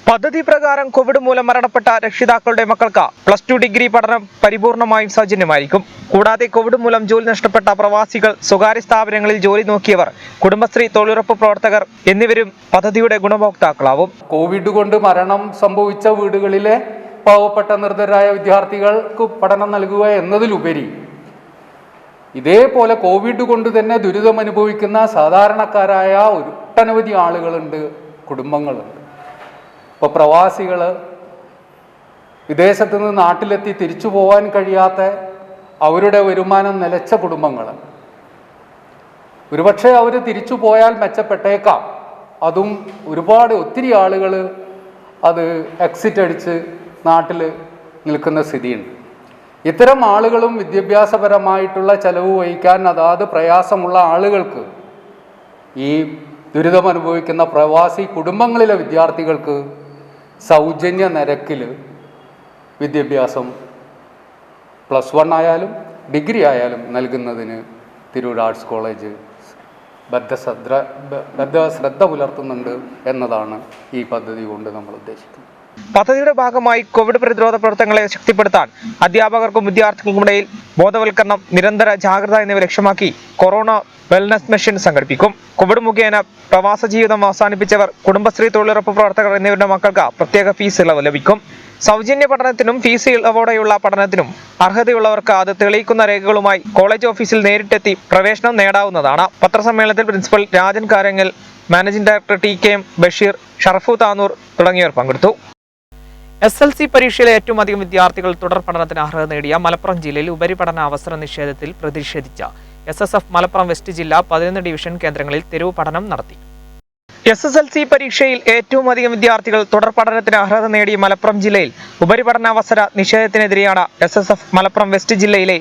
പദ്ധതി പ്രകാരം കോവിഡ് മൂലം മരണപ്പെട്ട രക്ഷിതാക്കളുടെ മക്കൾക്ക് +2 ഡിഗ്രി പഠനം പരിപൂർണമായും സൗജന്യമായിരിക്കും. കൂടാതെ കോവിഡ് മൂലം ജോലി നഷ്ടപ്പെട്ട പ്രവാസികൾ, സ്വകാര്യ സ്ഥാപനങ്ങളിൽ ജോലി നോക്കിയവർ, കുടുംബശ്രീ തൊഴിലുറപ്പ് പ്രവർത്തകർ എന്നിവരും പദ്ധതിയുടെ ഗുണഭോക്താക്കളാവും. കോവിഡ് കൊണ്ട് മരണം സംഭവിച്ച വീടുകളിലെ പാവപ്പെട്ട നിർധനരായ വിദ്യാർത്ഥികൾക്ക് പഠനം നൽകുക എന്നതിലുപരി ഇതേപോലെ കോവിഡ് കൊണ്ട് തന്നെ ദുരിതം അനുഭവിക്കുന്ന സാധാരണക്കാരായ ഒട്ടനവധി ആളുകളുണ്ട്, കുടുംബങ്ങളുണ്ട്. ഇപ്പോൾ പ്രവാസികൾ, വിദേശത്ത് നിന്ന് നാട്ടിലെത്തി തിരിച്ചു പോകാൻ കഴിയാത്ത അവരുടെ വരുമാനം നിലച്ച കുടുംബങ്ങൾ, ഒരുപക്ഷെ അവർ തിരിച്ചു പോയാൽ മെച്ചപ്പെട്ടേക്കാം. അതും ഒത്തിരി ആളുകൾ അത് എക്സിറ്റ് അടിച്ച് നാട്ടിൽ നിൽക്കുന്ന സ്ഥിതിയുണ്ട്. ഇത്തരം ആളുകളും വിദ്യാഭ്യാസപരമായിട്ടുള്ള ചെലവ് വഹിക്കാൻ അതാത് പ്രയാസമുള്ള ആളുകൾക്ക്, ഈ ദുരിതം അനുഭവിക്കുന്ന പ്രവാസി കുടുംബങ്ങളിലെ വിദ്യാർത്ഥികൾക്ക് സൗജന്യ നിരക്കിൽ വിദ്യാഭ്യാസം +1 ആയാലും ഡിഗ്രി ആയാലും നൽകുന്നതിന് തിരൂർ ആർട്സ് കോളേജ് ശ്രദ്ധ പുലർത്തുന്നുണ്ട് എന്നതാണ് ഈ പദ്ധതി കൊണ്ട് നമ്മൾ ഉദ്ദേശിക്കുന്നത്. പദ്ധതിയുടെ ഭാഗമായി കോവിഡ് പ്രതിരോധ പ്രവർത്തനങ്ങളെ ശക്തിപ്പെടുത്താൻ അധ്യാപകർക്കും വിദ്യാർത്ഥികൾക്കും ഇടയിൽ ബോധവൽക്കരണം, നിരന്തര ജാഗ്രത എന്നിവ ലക്ഷ്യമാക്കി കൊറോണ വെൽനസ് മിഷൻ സംഘടിപ്പിക്കും. കോവിഡ് മുഖേന പ്രവാസ ജീവിതം അവസാനിപ്പിച്ചവർ, കുടുംബശ്രീ തൊഴിലുറപ്പ് പ്രവർത്തകർ എന്നിവരുടെ മക്കൾക്ക് പ്രത്യേക ഫീസ് ഇളവ് ലഭിക്കും. സൗജന്യ പഠനത്തിനും ഫീസ് ഇളവോടെയുള്ള പഠനത്തിനും അർഹതയുള്ളവർക്ക് അത് തെളിയിക്കുന്ന രേഖകളുമായി കോളേജ് ഓഫീസിൽ നേരിട്ടെത്തി പ്രവേശനം നേടാവുന്നതാണ്. പത്രസമ്മേളനത്തിൽ principal Rajan Karangal, managing director TKM Basheer, Sharafu Tanur തുടങ്ങിയവർ പങ്കെടുത്തു. SLC പരീക്ഷയിലെ ഏറ്റവും അധികം വിദ്യാർത്ഥികൾ തുടർ പഠനത്തിന് അർഹത നേടിയ മലപ്പുറം ജില്ലയിൽ ഉപരിപഠന അവസര നിഷേധത്തിൽ പ്രതിഷേധിച്ച SSF മലപ്പുറം വെസ്റ്റ് ജില്ല 11 ഡിവിഷൻ കേന്ദ്രങ്ങളിൽ തെരുവ് പഠനം നടത്തി. SSLC പരീക്ഷയിൽ ഏറ്റവും അധികം വിദ്യാർത്ഥികൾ തുടർ പഠനത്തിന് അർഹത നേടിയ മലപ്പുറം ജില്ലയിൽ ഉപരിപഠനാവസര നിഷേധത്തിനെതിരെയാണ് SSF മലപ്പുറം വെസ്റ്റ് ജില്ലയിലെ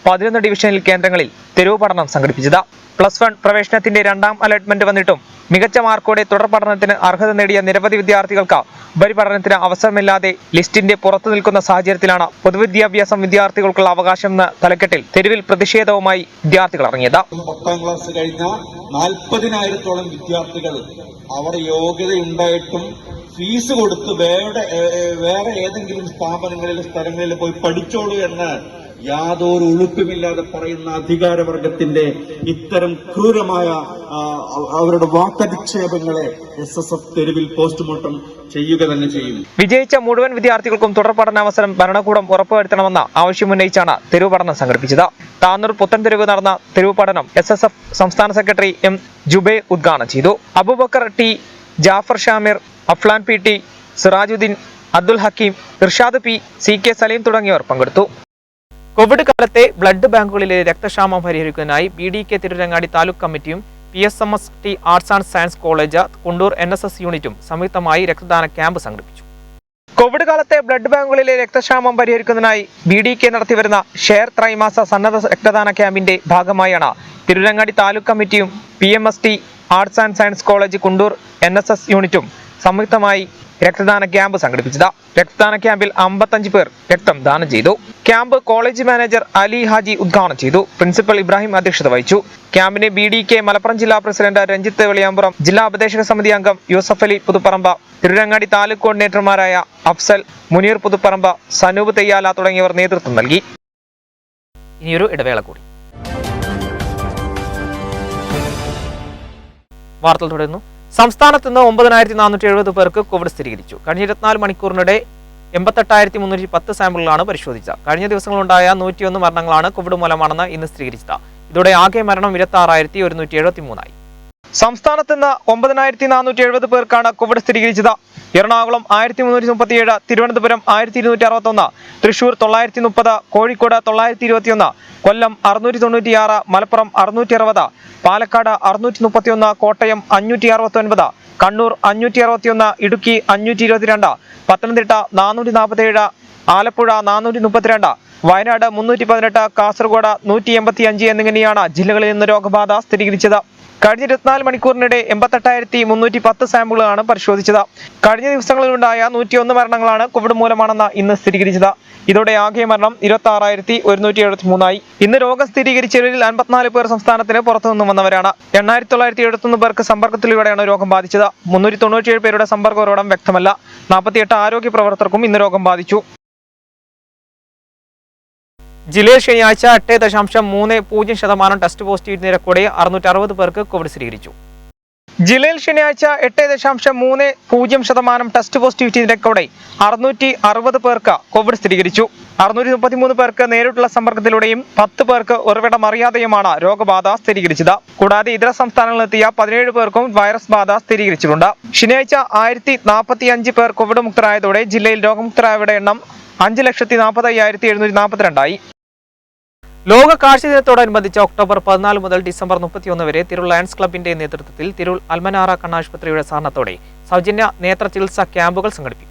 11 ഡിവിഷനിൽ കേന്ദ്രങ്ങളിൽ തെരുവ് പഠനം സംഘടിപ്പിച്ചത്. +1 പ്രവേശനത്തിന്റെ 2ാം അലോട്ട്മെന്റ് വന്നിട്ടും മികച്ച മാർക്കോടെ തുടർ പഠനത്തിന് അർഹത നേടിയ നിരവധി വിദ്യാർത്ഥികൾക്ക് ഉപരിപഠനത്തിന് അവസരമില്ലാതെ ലിസ്റ്റിന്റെ പുറത്തു നിൽക്കുന്ന സാഹചര്യത്തിലാണ് പൊതുവിദ്യാഭ്യാസം വിദ്യാർത്ഥികൾക്കുള്ള അവകാശം എന്ന തലക്കെട്ടിൽ തെരുവിൽ പ്രതിഷേധവുമായി വിദ്യാർത്ഥികൾ ഇറങ്ങിയത്. 10ാം ക്ലാസ് കഴിഞ്ഞ 40,000-ഓളം വിദ്യാർത്ഥികൾ അവർ യോഗ്യതയുണ്ടായിട്ടും ഫീസ് കൊടുത്ത് വേറെ ഏതെങ്കിലും സ്ഥലങ്ങളിൽ പോയി പഠിച്ചോളൂ എന്ന് യാതൊരു ഉളുപ്പുമില്ലാതെ പറയുന്ന അധികാരവർഗത്തിന്റെ ഇത്തരം ക്രൂരമായ അവരുടെ വാക്കധിക്ഷേപങ്ങളെ SSF തെരുവിൽ പോസ്റ്റ്മോർട്ടം ചെയ്യുക തന്നെ ചെയ്യും. വിജയിച്ച മുഴുവൻ വിദ്യാർത്ഥികൾക്കും തുടർ പഠനാവസരം ഭരണകൂടം ഉറപ്പുവരുത്തണമെന്ന ആവശ്യമുന്നയിച്ചാണ് തെരുവ് പഠനം സംഘടിപ്പിച്ചത്. താനൂർ പുത്തൻതെരുവ് നടന്ന തെരുവ് പഠനം SSF സംസ്ഥാന സെക്രട്ടറി M ജുബൈർ ഉദ്ഘാടനം ചെയ്തു. Abubakar T, Jafar Shamir, അഫ്ലാൻ PT, Sirajuddin, Abdul Hakeem, Irshad P, CK Saleem തുടങ്ങിയവർ പങ്കെടുത്തു. കോവിഡ് കാലത്തെ ബ്ലഡ് ബാങ്കുകളിലെ രക്തക്ഷാമം പരിഹരിക്കുന്നതിനായി BDK തിരുരങ്ങാടി താലൂക്ക് കമ്മിറ്റിയും PSMST arts and science college Kundoor NSS യൂണിറ്റും സംയുക്തമായി രക്തദാന ക്യാമ്പ് സംഘടിപ്പിച്ചു. കോവിഡ് കാലത്തെ ബ്ലഡ് ബാങ്കുകളിലെ രക്തക്ഷാമം പരിഹരിക്കുന്നതിനായി BDK നടത്തിവരുന്ന ഷെയർ ത്രൈമാസ സന്നദ്ധ രക്തദാന ക്യാമ്പിന്റെ ഭാഗമായാണ് തിരുരങ്ങാടി താലൂക്ക് കമ്മിറ്റിയും PMST arts and science college Kundoor NSS യൂണിറ്റും സംയുക്തമായി രക്തദാന ക്യാമ്പ് സംഘടിപ്പിച്ചത്. രക്തദാന ക്യാമ്പിൽ 55 പേർ രക്തം ദാനം ചെയ്തു. Camp college manager Ali Haji ഉദ്ഘാടനം ചെയ്തു. പ്രിൻസിപ്പൽ ഇബ്രാഹിം അധ്യക്ഷത വഹിച്ചു. ക്യാമ്പിനെ BDK മലപ്പുറം ജില്ലാ പ്രസിഡന്റ് രഞ്ജിത്ത് വെളിയാമ്പുറം, ജില്ലാ ഉപദേശക സമിതി അംഗം യൂസഫ് അലി പുതുപ്പറമ്പ, തിരുരങ്ങാടി താലൂക്ക് കോർഡിനേറ്റർമാരായ അഫ്സൽ, മുനീർ പുതുപ്പറമ്പ, സനൂബ് തെയ്യാല തുടങ്ങിയവർ നേതൃത്വം നൽകി. ഇനിയൊരു ഇടവേള കൂടി. വാർത്തകൾ തുടരുന്നു. സംസ്ഥാനത്ത് നിന്ന് 9,470 പേർക്ക് കോവിഡ് സ്ഥിരീകരിച്ചു. കഴിഞ്ഞ 24 മണിക്കൂറിനിടെ 88,310 സാമ്പിളുകളാണ് പരിശോധിച്ചത്. കഴിഞ്ഞ ദിവസങ്ങളുണ്ടായ 101 മരണങ്ങളാണ് കോവിഡ് മൂലമാണെന്ന് ഇന്ന് സ്ഥിരീകരിച്ചത്. ഇതോടെ ആകെ മരണം 26,173 ആയി. സംസ്ഥാനത്ത് നിന്ന് 9470 പേർക്കാണ് കോവിഡ് സ്ഥിരീകരിച്ചത്. എറണാകുളം 1337, തിരുവനന്തപുരം 1261, തൃശൂർ 930, കോഴിക്കോട് 921, കൊല്ലം 696, മലപ്പുറം 660, പാലക്കാട് 631, കോട്ടയം 569, കണ്ണൂർ 561, ഇടുക്കി 522, പത്തനംതിട്ട 447, ആലപ്പുഴ 432, വയനാട് 318, കാസർഗോഡ് 185 എന്നിങ്ങനെയാണ് ജില്ലകളിൽ നിന്ന് രോഗബാധ സ്ഥിരീകരിച്ചത്. കഴിഞ്ഞ 24 മണിക്കൂറിനിടെ 88,310 സാമ്പിളുകളാണ് പരിശോധിച്ചത്. കഴിഞ്ഞ ദിവസങ്ങളിലുണ്ടായ 101 മരണങ്ങളാണ് കോവിഡ് മൂലമാണെന്ന് ഇന്ന് സ്ഥിരീകരിച്ചത്. ഇതോടെ ആകെ മരണം 26,173 ഇന്ന് രോഗം സ്ഥിരീകരിച്ചവരിൽ 54 പേർ സംസ്ഥാനത്തിന് പുറത്തുനിന്നും വന്നവരാണ്. 8,971 പേർക്ക് സമ്പർക്കത്തിലൂടെയാണ് രോഗം ബാധിച്ചത്. 397 പേരുടെ സമ്പർക്ക ഉറവിടം വ്യക്തമല്ല. 48 ആരോഗ്യ പ്രവർത്തകർക്കും ഇന്ന് രോഗം ബാധിച്ചു. ജില്ലയിൽ ശനിയാഴ്ച 8.30% ടെസ്റ്റ് പോസിറ്റിവിറ്റി നിരക്കോടെ 660 പേർക്ക് കോവിഡ് സ്ഥിരീകരിച്ചു. ജില്ലയിൽ ശനിയാഴ്ച 8.30% ടെസ്റ്റ് പോസിറ്റിവിറ്റി നിരക്കോടെ 660 പേർക്ക് കോവിഡ് സ്ഥിരീകരിച്ചു. 633 പേർക്ക് നേരിട്ടുള്ള സമ്പർക്കത്തിലൂടെയും 10 പേർക്ക് ഉറവിടം അറിയാതെയുമാണ് രോഗബാധ സ്ഥിരീകരിച്ചത്. കൂടാതെ ഇതര സംസ്ഥാനങ്ങളിലെത്തിയ 17 പേർക്കും വൈറസ് ബാധ സ്ഥിരീകരിച്ചിട്ടുണ്ട്. ശനിയാഴ്ച 1045 പേർ കോവിഡ് മുക്തരായതോടെ ജില്ലയിൽ രോഗമുക്തരായവരുടെ എണ്ണം 5,40,742 ലോക കാഴ്ച ദിനത്തോടനുബന്ധിച്ച് ഒക്ടോബർ 14 മുതൽ ഡിസംബർ 31 വരെ തിരൂർ ലയൺസ് ക്ലബിന്റെ നേതൃത്വത്തിൽ തിരൂർ അൽമനാറ കണ്ണാശുപത്രിയുടെ സഹകരണത്തോടെ സൗജന്യ നേത്ര ചികിത്സാ ക്യാമ്പുകൾ സംഘടിപ്പിക്കും.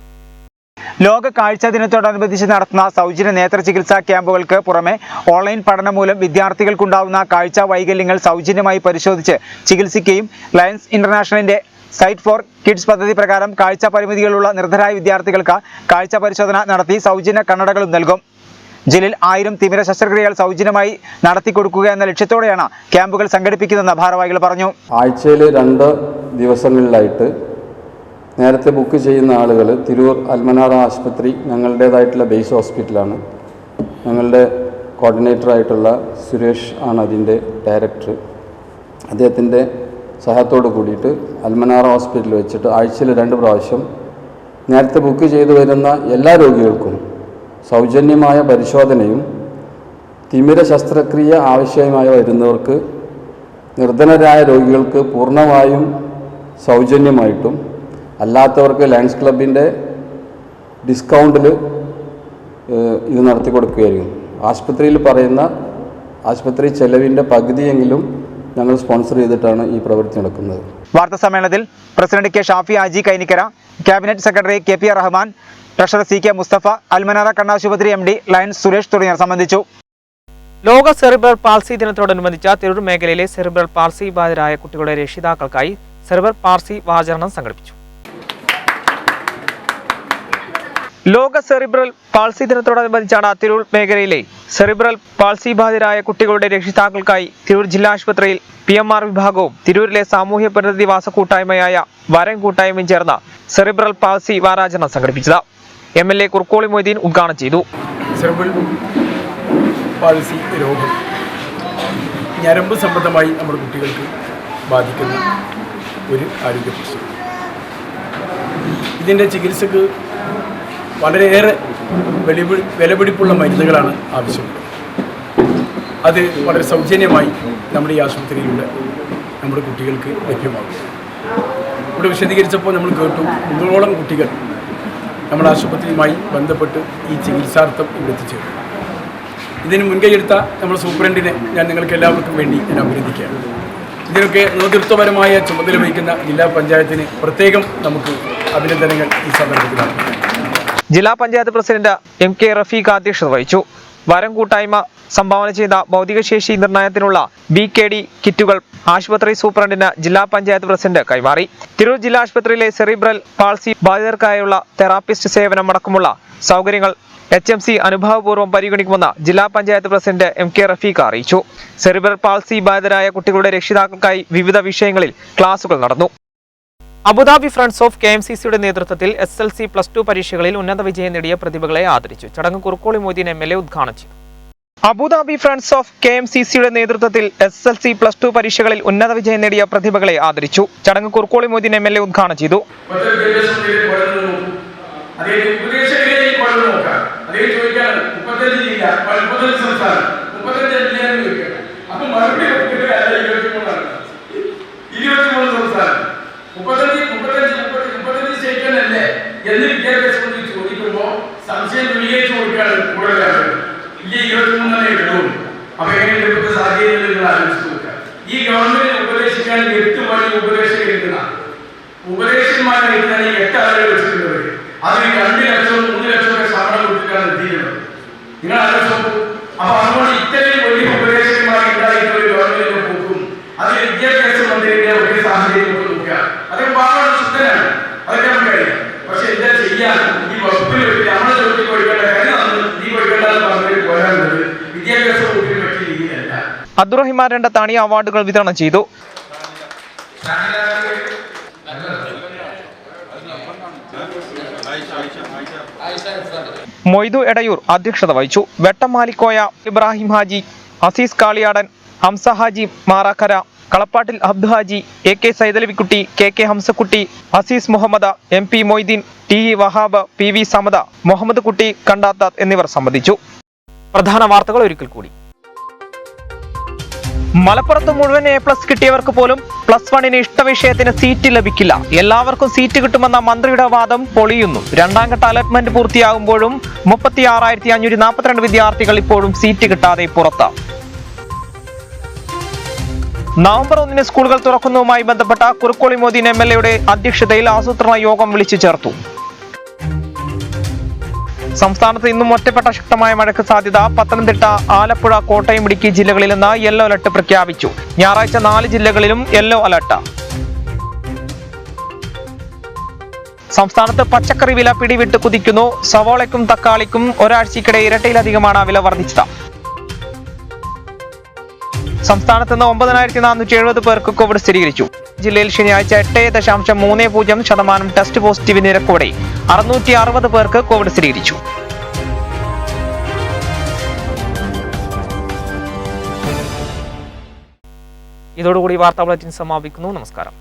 ലോക കാഴ്ച ദിനത്തോടനുബന്ധിച്ച് നടത്തുന്ന സൗജന്യ നേത്ര ചികിത്സാ ക്യാമ്പുകൾക്ക് പുറമെ ഓൺലൈൻ പഠനം മൂലം വിദ്യാർത്ഥികൾക്കുണ്ടാവുന്ന കാഴ്ച വൈകല്യങ്ങൾ സൗജന്യമായി പരിശോധിച്ച് ചികിത്സിക്കുകയും ലയൺസ് ഇന്റർനാഷണലിന്റെ സൈറ്റ് ഫോർ കിഡ്സ് പദ്ധതി പ്രകാരം കാഴ്ച പരിമിതികളുള്ള നിർധരായ വിദ്യാർത്ഥികൾക്ക് കാഴ്ച പരിശോധന നടത്തി സൗജന്യ കണ്ണടകളും നൽകും. ജില്ലയിൽ 1000 തിമിര ശസ്ത്രക്രിയകൾ സൗജന്യമായി നടത്തിക്കൊടുക്കുക എന്ന ലക്ഷ്യത്തോടെയാണ് ക്യാമ്പുകൾ സംഘടിപ്പിക്കുന്നതെന്ന് ഭാരവാഹികൾ പറഞ്ഞു. ആഴ്ചയിൽ 2 ദിവസങ്ങളിലായിട്ട് നേരത്തെ ബുക്ക് ചെയ്യുന്ന ആളുകൾ തിരൂർ അൽമനാറ ആശുപത്രി ഞങ്ങളുടേതായിട്ടുള്ള ബേസ് ഹോസ്പിറ്റലാണ്. ഞങ്ങളുടെ കോർഡിനേറ്ററായിട്ടുള്ള സുരേഷ് ആണ് അതിൻ്റെ ഡയറക്ടർ. അദ്ദേഹത്തിൻ്റെ സഹായത്തോട് കൂടിയിട്ട് അൽമനാറ ഹോസ്പിറ്റലിൽ വെച്ചിട്ട് ആഴ്ചയിൽ 2 പ്രാവശ്യം നേരത്തെ ബുക്ക് ചെയ്തു വരുന്ന എല്ലാ രോഗികൾക്കും സൗജന്യമായ പരിശോധനയും തിമിര ശസ്ത്രക്രിയ ആവശ്യമായി വരുന്നവർക്ക് നിർധനരായ രോഗികൾക്ക് പൂർണ്ണമായും സൗജന്യമായിട്ടും അല്ലാത്തവർക്ക് ലയൺസ് ക്ലബിൻ്റെ ഡിസ്കൗണ്ടിൽ ഇത് നടത്തി കൊടുക്കുകയായിരിക്കും. ആശുപത്രിയിൽ പറയുന്ന ആശുപത്രി ചെലവിൻ്റെ പകുതിയെങ്കിലും ഞങ്ങൾ സ്പോൺസർ ചെയ്തിട്ടാണ് ഈ പ്രവൃത്തി നടക്കുന്നത്. വാർത്താ സമ്മേളനത്തിൽ president K Shafi Haji Kainikkara, cabinet secretary KP Rahman, treasurer CK Musthafa, Almanar കണ്ണാശുപത്രി MD ലയൺസ് സുരേഷ് തുടങ്ങിയവർ സംബന്ധിച്ചു. ലോക സെറിബ്രൽ പാൾസി ദിനത്തോടനുബന്ധിച്ച് തിരൂർ മേഖലയിലെ സെറിബ്രൽ പാൾസി ബാധിതരായ കുട്ടികളുടെ രക്ഷിതാക്കൾക്കായി സെറിബ്രൽ പാൾസി വാചരണം സംഘടിപ്പിച്ചു. ലോക സെറിബ്രൽ പാൾസി ദിനത്തോടനുബന്ധിച്ചാണ് തിരൂർ മേഖലയിലെ സെറിബ്രൽ പാൾസി ബാധിതരായ കുട്ടികളുടെ രക്ഷിതാക്കൾക്കായി തിരൂർ ജില്ലാ ആശുപത്രിയിൽ PMR വിഭാഗവും തിരൂരിലെ സാമൂഹ്യ പുനരധിവാസ കൂട്ടായ്മയായ വരം കൂട്ടായ്മയും ചേർന്ന് സെറിബ്രൽ പാൾസി വാരാചരണം സംഘടിപ്പിച്ചത്. MLA കുർക്കോളി മൊയ്തീൻ ഉദ്ഘാടനം ചെയ്തു. സെറിബ്രൽ പാൾസി രോഗം ഞരമ്പ് സംബന്ധമായി നമ്മുടെ കുട്ടികൾക്ക് ബാധിക്കുന്ന ഒരു ആരോഗ്യ പ്രശ്നം. ഇതിൻ്റെ ചികിത്സക്ക് വളരെയേറെ വിലപിടിപ്പുള്ള മരുന്നുകളാണ് ആവശ്യമുള്ളത്. അത് വളരെ സൗജന്യമായി നമ്മുടെ ഈ ആശുപത്രിയിലൂടെ നമ്മുടെ കുട്ടികൾക്ക് ലഭ്യമാകും. ഇവിടെ വിശദീകരിച്ചപ്പോൾ നമ്മൾ കേട്ടു 100ഓളം കുട്ടികൾ നമ്മുടെ ആശുപത്രിയുമായി ബന്ധപ്പെട്ട് ഈ ചികിത്സാർത്ഥം ഇവിടെ എത്തിച്ചേർന്നു. ഇതിന് മുൻകൈയെടുത്ത നമ്മുടെ സൂപ്രണ്ടിനെ ഞാൻ നിങ്ങൾക്ക് എല്ലാവർക്കും വേണ്ടി ഞാൻ അഭിനന്ദിക്കുകയാണ്. ഇതിനൊക്കെ നേതൃത്വപരമായ ചുമതല വഹിക്കുന്ന ജില്ലാ പഞ്ചായത്തിന് പ്രത്യേകം നമുക്ക് അഭിനന്ദനങ്ങൾ ഈ സന്ദർഭത്തിൽ നൽകുന്നു. ജില്ലാ പഞ്ചായത്ത് പ്രസിഡന്റ് MK റഫീഖ് അധ്യക്ഷത വഹിച്ചു. വരം കൂട്ടായ്മ സംഭാവന ചെയ്ത ഭൗതികശേഷി നിർണയത്തിനുള്ള BKD കിറ്റുകൾ ആശുപത്രി സൂപ്രണ്ടിന് ജില്ലാ പഞ്ചായത്ത് പ്രസിഡന്റ് കൈമാറി. തിരൂർ ജില്ലാ ആശുപത്രിയിലെ സെറിബ്രൽ പാൾസി ബാധിതർക്കായുള്ള തെറാപ്പിസ്റ്റ് സേവനം അടക്കമുള്ള സൗകര്യങ്ങൾ HMC അനുഭാവപൂർവ്വം പരിഗണിക്കുമെന്ന് ജില്ലാ പഞ്ചായത്ത് പ്രസിഡന്റ് MK റഫീഖ് അറിയിച്ചു. സെറിബ്രൽ പാൾസി ബാധിതരായ കുട്ടികളുടെ രക്ഷിതാക്കൾക്കായി വിവിധ വിഷയങ്ങളിൽ ക്ലാസുകൾ നടന്നു. അബുദാബി ഫ്രണ്ട്സ് ഓഫ് KMCCയുടെ നേതൃത്വത്തിൽ SLC+2 പരീക്ഷകളിൽ ഉന്നത വിജയം നേടിയ പ്രതിഭകളെ ആദരിച്ചു. ചടങ്ങ് കുർക്കോളി മൊയ്തീൻ MLA ഉദ്ഘാടനം ചെയ്തു. അബുദാബി ഫ്രണ്ട്സ് ഓഫ് KMCCയുടെ നേതൃത്വത്തിൽ SLC+2 പരീക്ഷകളിൽ ഉന്നത വിജയം നേടിയ പ്രതിഭകളെ ആദരിച്ചു. ചടങ്ങ് കുർക്കോളി മൊയ്തീൻ MLA ഉദ്ഘാടനം ചെയ്തു. തന്നെ ഇടവും. അപ്പൊ എങ്ങനെ ഇപ്പോഴത്തെ സാഹചര്യത്തിൽ നിങ്ങൾ ആലോചിച്ച് നോക്കുക. ഈ ഗവൺമെന്റിനെ ഉപദേശിക്കാൻ 8 മണി ഉപദേശകർ ഇരിക്കുന്ന ഉപദേശന്മാരെ ഇരുന്നാണ് ഈ 8 ആളുകൾ വെച്ചിട്ടുള്ളത്. അതിന് 2 ലക്ഷവും 3 ലക്ഷവും ഒക്കെ ശമ്പളം കൊടുത്തിട്ടാണ് എത്തിയിട്ടുള്ളത്. നിങ്ങൾ ആലോചിച്ചു. അപ്പൊ അതുകൊണ്ട് ഇത്രയും വലിയ ഉപദേശകന്മാർ ഉണ്ടായിട്ടുള്ള ഒരു ഗവൺമെന്റിനെ പോക്കും അതിൽ വിദ്യാഭ്യാസ മന്ത്രിയുടെ ഒരു സാഹചര്യം നോക്കുക. അദ്ദേഹം പാവം ശുദ്ധനാണ്, അതൊക്കെ നമുക്കറിയാം. പക്ഷെ എന്താ ചെയ്യാൻ ഈ വകുപ്പിൽ വെച്ച് നമ്മളെ ചോദിച്ചു പോയിക്കേണ്ട കാര്യം നീ പോയിക്കേണ്ടെന്ന് പറഞ്ഞിട്ട് പോരാറുള്ളത് വിദ്യാഭ്യാസ വകുപ്പിനെ പറ്റിയ രീതിയിലല്ല. അബ്ദുറഹിമാൻ രണ്ടത്താണി അവാർഡുകൾ വിതരണം ചെയ്തു. മൊയ്തു എടയൂർ അധ്യക്ഷത വഹിച്ചു. Vettamalikoya, Ibrahim Haji, Azeez Kaliyadan, Hamza Haji Marakkara, കളപ്പാട്ടിൽ Abdu Haji, AK Saithalavikutty, KK Hamsakutty, Azeez Muhammad, MP Moideen, TE Wahab, PV സമദ, Muhammad കുട്ടി കണ്ടാത്ത എന്നിവർ സംബന്ധിച്ചു. പ്രധാന വാർത്തകൾ ഒരിക്കൽ കൂടി. മലപ്പുറത്ത് മുഴുവൻ A+ കിട്ടിയവർക്ക് പോലും +1 ഇഷ്ടവിഷയത്തിന് സീറ്റ് ലഭിക്കില്ല. എല്ലാവർക്കും സീറ്റ് കിട്ടുമെന്ന മന്ത്രിയുടെ വാദം പൊളിയുന്നു. 2ാം ഘട്ട അലോട്ട്മെന്റ് പൂർത്തിയാകുമ്പോഴും 36,542 വിദ്യാർത്ഥികൾ ഇപ്പോഴും സീറ്റ് കിട്ടാതെ പുറത്ത്. നവംബർ 1 സ്കൂളുകൾ തുറക്കുന്നതുമായി ബന്ധപ്പെട്ട കുറുക്കോളി മൊയ്തീൻ MLA അധ്യക്ഷതയിൽ ആസൂത്രണ യോഗം വിളിച്ചു ചേർത്തു. സംസ്ഥാനത്ത് ഇന്നും ഒറ്റപ്പെട്ട ശക്തമായ മഴയ്ക്ക് സാധ്യത. പത്തനംതിട്ട, ആലപ്പുഴ, കോട്ടയം, ഇടുക്കി ജില്ലകളിൽ നിന്ന് യെല്ലോ അലർട്ട് പ്രഖ്യാപിച്ചു. ഞായറാഴ്ച 4 ജില്ലകളിലും യെല്ലോ അലർട്ട്. സംസ്ഥാനത്ത് പച്ചക്കറി വില പിടിവിട്ട് കുതിക്കുന്നു. സവോളയ്ക്കും തക്കാളിക്കും ഒരാഴ്ചയ്ക്കിടെ ഇരട്ടിയിലധികമാണ് വില വർദ്ധിച്ചത്. സംസ്ഥാനത്ത് നിന്ന് 9,470 പേർക്ക് കോവിഡ് സ്ഥിരീകരിച്ചു. ജില്ലയിൽ ശനിയാഴ്ച 8.30% ടെസ്റ്റ് പോസിറ്റീവ് നിരക്കോടെ 660 പേർക്ക് കോവിഡ് സ്ഥിരീകരിച്ചു. ഇതോടുകൂടി വാർത്താ ബുള്ളറ്റിൻ സമാപിക്കുന്നു. നമസ്കാരം.